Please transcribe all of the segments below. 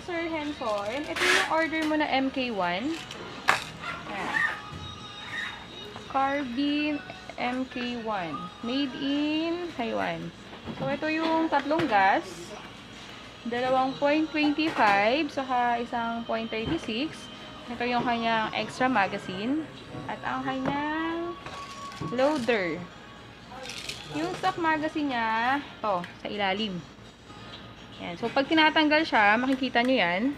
Sir Henson, ito yung order mo na MK1. Ayan. Carbine MK1. Made in Taiwan. So, ito yung tatlong gas. 2.25 saka isang 0.36. Ito yung kanyang extra magazine. At ang kanyang loader. Yung stock magazine niya, ito, sa ilalim. Yan. So, pag tinatanggal siya, makikita nyo yan.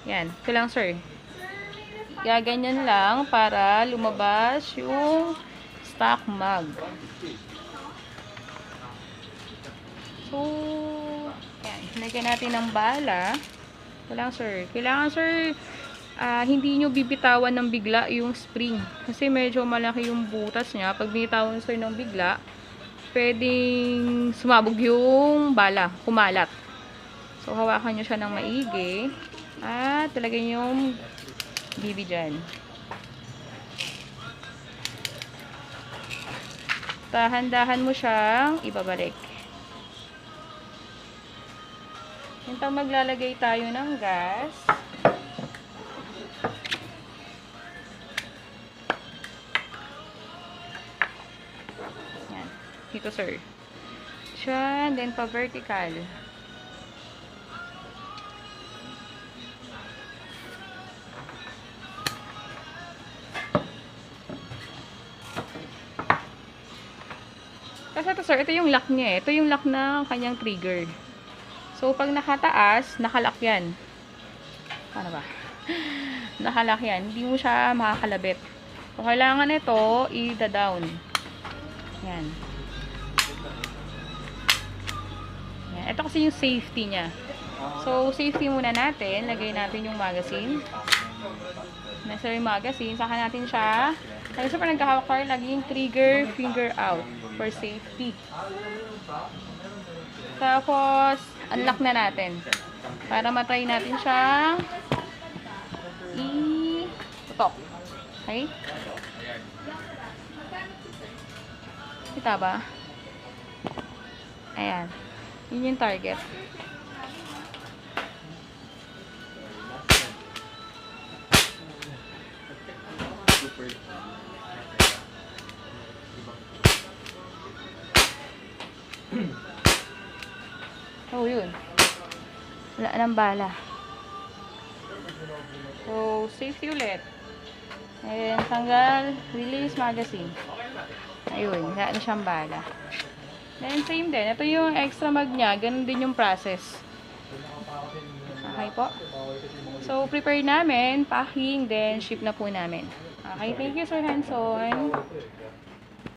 Yan. Ito lang, sir. Gaganyan lang para lumabas yung stock mag. So, yan. Lagyan natin ng bala. Ito lang, sir. Kailangan, sir, hindi nyo bibitawan ng bigla yung spring. Kasi medyo malaki yung butas niya. Pag binitawan, sir, ng bigla, pwedeng sumabog yung bala, kumalat. So, hawakan nyo siya ng maigi. At talagyan yung bibi dyan. Dahan-dahan mo siyang ibabalik. Hintang maglalagay tayo ng gas. Yan. Dito, sir. Siya, then pa-vertical. Kasi ito, sir, ito yung lock niya eh. Ito yung lock ng kanyang trigger. So, pag nakataas, nakalock yan. Paano ba? Nakalock yan. Hindi mo siya makakalabit. So, kailangan ito, i-down. Yan. Yan. Ito kasi yung safety niya. So, safety muna natin. Lagay natin yung magazine. Nasa yung magazine. Saka natin siya. Lagi sa pa nagkahawak tayo, lagi yung trigger, finger out. For safety. Tapos, unlock na natin. Para matry natin siyang i-tutok. Okay? Kita ba? Ayan. Yun yung target. Oh, yun. Wala nang bala. So, safety ulit. And tanggal, release magazine. Ayun, wala na siyang bala. Then, same din. Ito yung extra mag niya. Ganun din yung process. Okay po. So, prepare namin, packing, then ship na po namin. Okay, thank you, Sir Hanson.